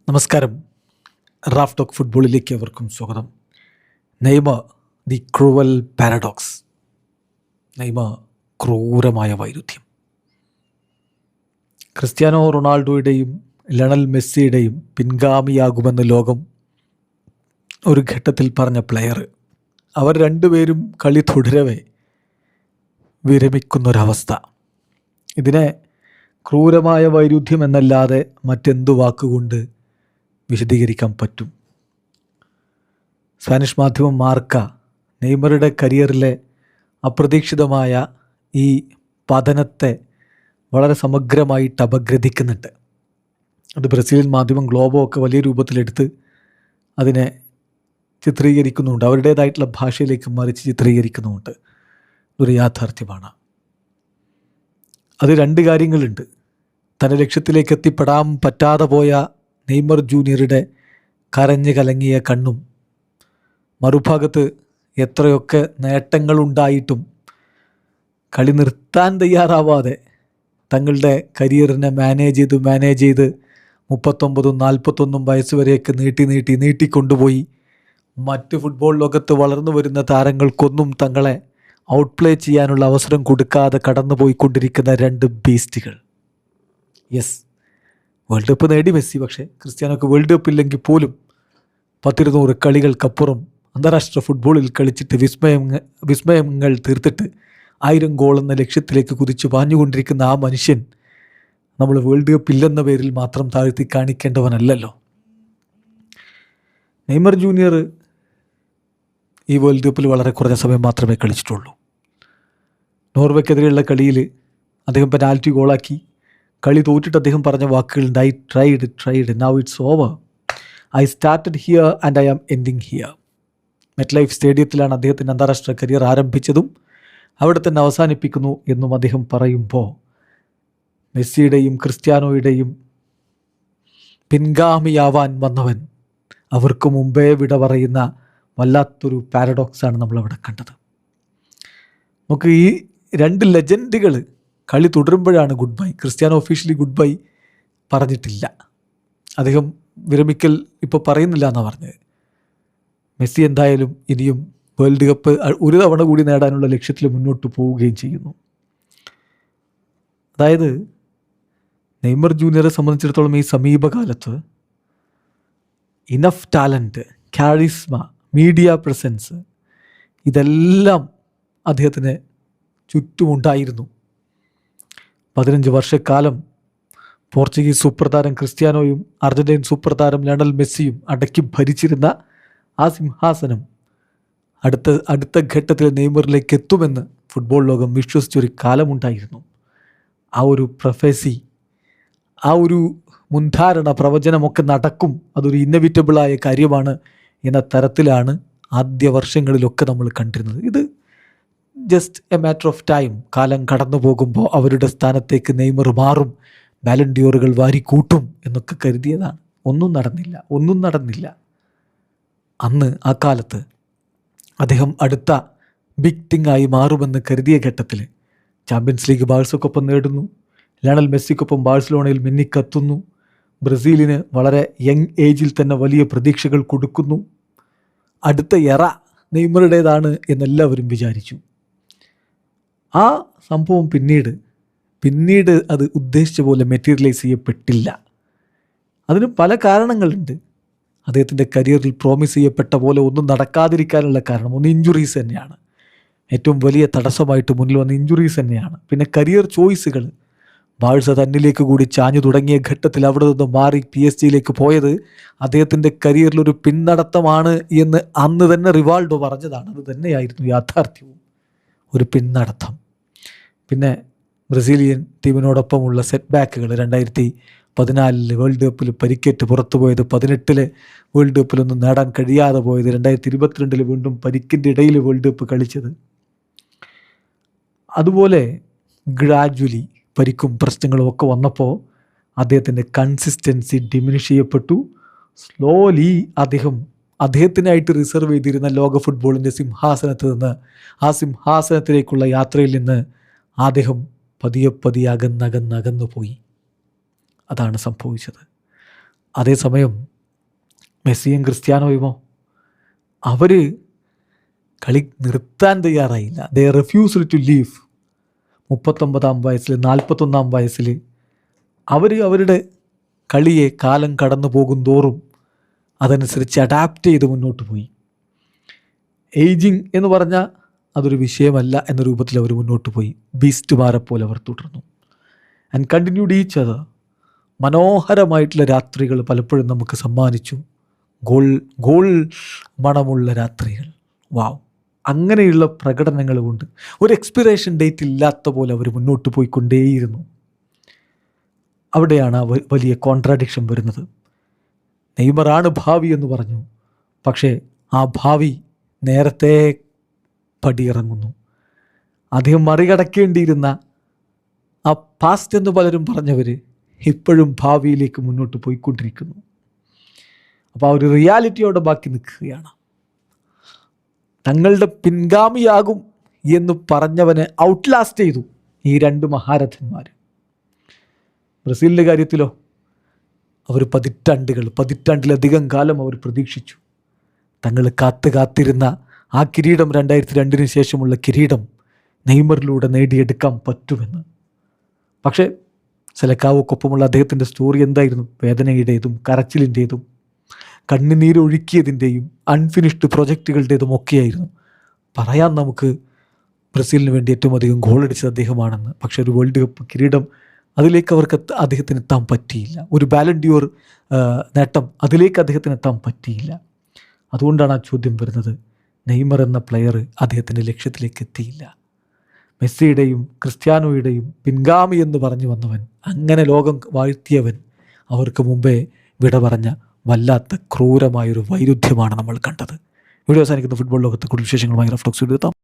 നമസ്കാരം. Raf talk ഫുട്ബോളിലേക്ക് അവർക്കും സ്വാഗതം. Neymar the cruel paradox. Neymar ക്രൂരമായ വൈരുദ്ധ്യം. ക്രിസ്ത്യാനോ റൊണാൾഡോയുടെയും ലയണൽ മെസ്സിയുടെയും പിൻഗാമിയാകുമെന്ന് ലോകം ഒരു ഘട്ടത്തിൽ പറഞ്ഞ പ്ലെയർ, അവർ രണ്ടുപേരും കളി തുടരവേ വിരമിക്കുന്നൊരവസ്ഥ. ഇതിനെ ക്രൂരമായ വൈരുദ്ധ്യം എന്നല്ലാതെ മറ്റെന്തു വാക്കുകൊണ്ട് വിശദീകരിക്കാൻ പറ്റും? സ്പാനിഷ് മാധ്യമം മാർക്ക നെയ്മറുടെ കരിയറിലെ അപ്രതീക്ഷിതമായ ഈ പതനത്തെ വളരെ സമഗ്രമായിട്ട് അപഗ്രഥിക്കുന്നുണ്ട്. അത് ബ്രസീലിയൻ മാധ്യമം ഗ്ലോബോ ഒക്കെ വലിയ രൂപത്തിലെടുത്ത് അതിനെ ചിത്രീകരിക്കുന്നുണ്ട്, അവരുടേതായിട്ടുള്ള ഭാഷയിലേക്ക് മറിച്ച് ചിത്രീകരിക്കുന്നുമുണ്ട്. ഒരു യാഥാർത്ഥ്യമാണ്. അത് രണ്ട് കാര്യങ്ങളുണ്ട്. തൻ്റെ ലക്ഷ്യത്തിലേക്ക് എത്തിപ്പെടാൻ പറ്റാതെ പോയ നെയ്മർ ജൂനിയറുടെ കരഞ്ഞു കലങ്ങിയ കണ്ണും, മറുഭാഗത്ത് എത്രയൊക്കെ നേട്ടങ്ങളുണ്ടായിട്ടും കളി നിർത്താൻ തയ്യാറാവാതെ തങ്ങളുടെ കരിയറിനെ മാനേജ് ചെയ്ത് 39-41 വയസ്സ് വരെയൊക്കെ നീട്ടിക്കൊണ്ടുപോയി മറ്റ് ഫുട്ബോൾ ലോകത്ത് വളർന്നു വരുന്ന താരങ്ങൾക്കൊന്നും തങ്ങളെ ഔട്ട്പ്ലേ ചെയ്യാനുള്ള അവസരം കൊടുക്കാതെ കടന്നുപോയിക്കൊണ്ടിരിക്കുന്ന രണ്ട് ബീസ്റ്റുകൾ. യെസ്, വേൾഡ് കപ്പ് നേടി മെസ്സി. പക്ഷേ ക്രിസ്ത്യാനോക്ക് വേൾഡ് കപ്പ് ഇല്ലെങ്കിൽ പോലും 100 കളികൾക്കപ്പുറം അന്താരാഷ്ട്ര ഫുട്ബോളിൽ കളിച്ചിട്ട് വിസ്മയങ്ങൾ തീർത്തിട്ട് 1000 ഗോൾ എന്ന ലക്ഷ്യത്തിലേക്ക് കുതിച്ചു പാഞ്ഞുകൊണ്ടിരിക്കുന്ന ആ മനുഷ്യൻ നമ്മൾ വേൾഡ് കപ്പ് ഇല്ലെന്ന പേരിൽ മാത്രം താഴ്ത്തി കാണിക്കേണ്ടവനല്ലല്ലോ. നെയ്മർ ജൂനിയർ ഈ വേൾഡ് കപ്പിൽ വളരെ കുറഞ്ഞ സമയം മാത്രമേ കളിച്ചിട്ടുള്ളൂ. നോർവേക്കെതിരെയുള്ള കളിയിൽ അദ്ദേഹം പെനാൽറ്റി ഗോളാക്കി. കളി തോറ്റിട്ട് അദ്ദേഹം പറഞ്ഞ വാക്കുകളുണ്ട്: I tried, now it's over. I started here and I am ending here. MetLife സ്റ്റേഡിയത്തിലാണ് അദ്ദേഹത്തിൻ്റെ അന്താരാഷ്ട്ര കരിയർ ആരംഭിച്ചതും അവിടെ തന്നെ അവസാനിപ്പിക്കുന്നു എന്നും അദ്ദേഹം പറയുമ്പോൾ, മെസ്സിയുടെയും ക്രിസ്ത്യാനോയുടെയും പിൻഗാമിയാവാൻ വന്നവൻ അവർക്ക് മുമ്പേ വിട പറയുന്ന വല്ലാത്തൊരു പാരഡോക്സാണ് നമ്മളവിടെ കണ്ടത്. നമുക്ക് ഈ രണ്ട് ലെജൻഡുകൾ കളി തുടരുമ്പോഴാണ് goodbye. Cristiano officially goodbye പറഞ്ഞിട്ടില്ല. അദ്ദേഹം വിരമിക്കൽ ഇപ്പോൾ പറയുന്നില്ല എന്നാണ് പറഞ്ഞത്. മെസ്സി എന്തായാലും ഇനിയും വേൾഡ് കപ്പ് ഒരു തവണ കൂടി നേടാനുള്ള ലക്ഷ്യത്തിൽ മുന്നോട്ട് പോവുകയും ചെയ്യുന്നു. അതായത് നെയ്മർ ജൂനിയറെ സംബന്ധിച്ചിടത്തോളം ഈ സമീപകാലത്ത് ഇനഫ് ടാലൻറ്റ്, കാരിസ്മ, മീഡിയ പ്രസൻസ് ഇതെല്ലാം അദ്ദേഹത്തിന് ചുറ്റുമുണ്ടായിരുന്നു. 15 വർഷക്കാലം പോർച്ചുഗീസ് സൂപ്പർ താരം ക്രിസ്ത്യാനോയും അർജന്റീൻ സൂപ്പർ താരം ലയണൽ മെസ്സിയും അടക്കി ഭരിച്ചിരുന്ന ആ സിംഹാസനം അടുത്ത ഘട്ടത്തിൽ നെയ്മറിലേക്ക് എത്തുമെന്ന് ഫുട്ബോൾ ലോകം വിശ്വസിച്ചൊരു കാലമുണ്ടായിരുന്നു. ആ ഒരു പ്രൊഫസി, ആ ഒരു മുൻധാരണ, പ്രവചനമൊക്കെ നടക്കും, അതൊരു ഇന്നവിറ്റബിളായ കാര്യമാണ് എന്ന തരത്തിലാണ് ആദ്യ വർഷങ്ങളിലൊക്കെ നമ്മൾ കണ്ടിരുന്നത്. ഇത് just A matter of time. കാലം കടന്നു പോകുമ്പോൾ അവരുടെ സ്ഥാനത്തേക്ക് നെയ്മർ മാറും, ബാലൺ ഡിയോറുകൾ വാരിക്കൂട്ടും എന്നൊക്കെ കരുതിയതാണ്. ഒന്നും നടന്നില്ല. അന്ന് ആ കാലത്ത് അദ്ദേഹം അടുത്ത ബിഗ് തിങ് ആയി മാറുമെന്ന് കരുതിയ ഘട്ടത്തിൽ ചാമ്പ്യൻസ് ലീഗ് ബാഴ്സക്കൊപ്പം നേടുന്നു, ലയണൽ മെസ്സിക്കൊപ്പം ബാഴ്സലോണയിൽ മിന്നിക്കത്തുന്നു, ബ്രസീലിന് വളരെ യങ് ഏജിൽ തന്നെ വലിയ പ്രതീക്ഷകൾ കൊടുക്കുന്നു. അടുത്ത എറ നെയ്മറുടേതാണ് എന്നെല്ലാവരും വിചാരിച്ചു. ആ സംഭവം പിന്നീട് അത് ഉദ്ദേശിച്ച പോലെ മെറ്റീരിയലൈസ് ചെയ്യപ്പെട്ടില്ല. അതിന് പല കാരണങ്ങളുണ്ട്. അദ്ദേഹത്തിൻ്റെ കരിയറിൽ പ്രോമിസ് ചെയ്യപ്പെട്ട പോലെ ഒന്നും നടക്കാതിരിക്കാനുള്ള കാരണം ഒന്ന് ഇഞ്ചുറീസ് തന്നെയാണ്. ഏറ്റവും വലിയ തടസ്സമായിട്ട് മുന്നിൽ വന്ന ഇഞ്ചുറീസ് തന്നെയാണ്. പിന്നെ കരിയർ ചോയ്സുകൾ. ബാഴ്സ തന്നിലേക്ക് കൂടി ചാഞ്ഞു തുടങ്ങിയ ഘട്ടത്തിൽ അവിടെ നിന്ന് മാറി PSG പോയത് അദ്ദേഹത്തിൻ്റെ കരിയറിലൊരു പിന്നടത്തമാണ് എന്ന് അന്ന് തന്നെ റിവാൾഡോ പറഞ്ഞതാണ്. അത് തന്നെയായിരുന്നു യാഥാർത്ഥ്യവും, ഒരു പിന്നടത്തം. പിന്നെ ബ്രസീലിയൻ ടീമിനോടൊപ്പമുള്ള സെറ്റ് ബാക്കുകൾ, 2014 വേൾഡ് കപ്പിൽ പരിക്കേറ്റ് പുറത്തുപോയത്, 18 വേൾഡ് കപ്പിലൊന്നും നേടാൻ കഴിയാതെ പോയത്, 2022 വീണ്ടും പരിക്കിൻ്റെ ഇടയിൽ വേൾഡ് കപ്പ് കളിച്ചത്. അതുപോലെ ഗ്രാജ്വലി പരിക്കും പ്രശ്നങ്ങളും ഒക്കെ വന്നപ്പോൾ അദ്ദേഹത്തിൻ്റെ കൺസിസ്റ്റൻസി ഡിമിനിഷ് ചെയ്യപ്പെട്ടു. സ്ലോലി അദ്ദേഹത്തിനായിട്ട് റിസർവ് ചെയ്തിരുന്ന ലോക ഫുട്ബോളിൻ്റെ സിംഹാസനത്തിൽ നിന്ന്, ആ സിംഹാസനത്തിലേക്കുള്ള യാത്രയിൽ നിന്ന് അദ്ദേഹം പതിയെ അകന്നു പോയി. അതാണ് സംഭവിച്ചത്. അതേസമയം മെസ്സിയും ക്രിസ്ത്യാനോയുമോ അവർ കളി നിർത്താൻ തയ്യാറായില്ല. ദേ റെഫ്യൂസ്ഡ് ടു ലീവ്. 39-ാം വയസ്സിൽ 41-ാം വയസ്സിൽ അവരുടെ കളിയെ കാലം കടന്നു പോകും തോറും അതനുസരിച്ച് അഡാപ്റ്റ് ചെയ്ത് മുന്നോട്ട് പോയി. ഏജിങ് എന്ന് പറഞ്ഞാൽ അതൊരു വിഷയമല്ല എന്ന രൂപത്തിൽ അവർ മുന്നോട്ട് പോയി. ബീസ്റ്റുമാരെ പോലെ അവർ തുടർന്നു. And continued each other. മനോഹരമായിട്ടുള്ള രാത്രികൾ പലപ്പോഴും നമുക്ക് സമ്മാനിച്ചു. ഗോൾ മണമുള്ള രാത്രികൾ. വാവ്! അങ്ങനെയുള്ള പ്രകടനങ്ങൾ കൊണ്ട് ഒരു എക്സ്പിറേഷൻ ഡേറ്റ് ഇല്ലാത്ത പോലെ അവർ മുന്നോട്ട് പോയിക്കൊണ്ടേയിരുന്നു. അവിടെയാണ് വലിയ കോൺട്രാഡിക്ഷൻ വരുന്നത്. നെയ്മറാണ് ഭാവി എന്ന് പറഞ്ഞു, പക്ഷേ ആ ഭാവി നേരത്തെ പടിയിറങ്ങുന്നു. അദ്ദേഹം മറികടക്കേണ്ടിയിരുന്ന ആ പാസ്റ്റ് എന്ന് പലരും പറഞ്ഞവർ ഇപ്പോഴും ഭാവിയിലേക്ക് മുന്നോട്ട് പോയിക്കൊണ്ടിരിക്കുന്നു. അപ്പോൾ ആ ഒരു റിയാലിറ്റിയോടെ ബാക്കി നിൽക്കുകയാണ്. തങ്ങളുടെ പിൻഗാമിയാകും എന്ന് പറഞ്ഞവനെ ഔട്ട്ലാസ്റ്റ് ചെയ്തു ഈ രണ്ട് മഹാരഥന്മാർ. ബ്രസീലിൻ്റെ കാര്യത്തിലോ അവർ പതിറ്റാണ്ടിലധികം കാലം അവർ പ്രതീക്ഷിച്ചു. തങ്ങൾ കാത്തിരുന്ന ആ കിരീടം, 2002 ശേഷമുള്ള കിരീടം നെയ്മറിലൂടെ നേടിയെടുക്കാൻ പറ്റുമെന്ന്. പക്ഷേ സെലക്കാവോക്കൊപ്പമുള്ള അദ്ദേഹത്തിൻ്റെ സ്റ്റോറി എന്തായിരുന്നു? വേദനയുടേതും കരച്ചിലിൻ്റേതും കണ്ണുനീരൊഴുക്കിയതിൻ്റെയും അൺഫിനിഷ്ഡ് പ്രൊജക്റ്റുകളുടേതും ഒക്കെയായിരുന്നു. പറയാൻ നമുക്ക് ബ്രസീലിന് വേണ്ടി ഏറ്റവും അധികം ഗോളടിച്ചത് അദ്ദേഹമാണെന്ന്. പക്ഷേ ഒരു വേൾഡ് കപ്പ് കിരീടം അതിലേക്ക് അദ്ദേഹത്തിന് എത്താൻ പറ്റിയില്ല. ഒരു ബാലൻഡിയോർ നേട്ടം അതിലേക്ക് അദ്ദേഹത്തിന് എത്താൻ പറ്റിയില്ല. അതുകൊണ്ടാണ് ആ ചോദ്യം വരുന്നത്. നെയ്മർ എന്ന പ്ലെയർ അദ്ദേഹത്തിൻ്റെ ലക്ഷ്യത്തിലേക്ക് എത്തിയില്ല. മെസ്സിയുടെയും ക്രിസ്ത്യാനോയുടെയും പിൻഗാമി എന്ന് പറഞ്ഞു വന്നവൻ, അങ്ങനെ ലോകം വാഴ്ത്തിയവൻ, അവർക്ക് മുമ്പേ വിട പറഞ്ഞ വല്ലാത്ത ക്രൂരമായൊരു വൈരുദ്ധ്യമാണ് നമ്മൾ കണ്ടത്. വീഡിയോ അവസാനിക്കുന്ന ഫുട്ബോൾ ലോകത്തെ കൂടുതൽ വിശേഷങ്ങളുമായി റഫ്ലോക്സ് എത്താം.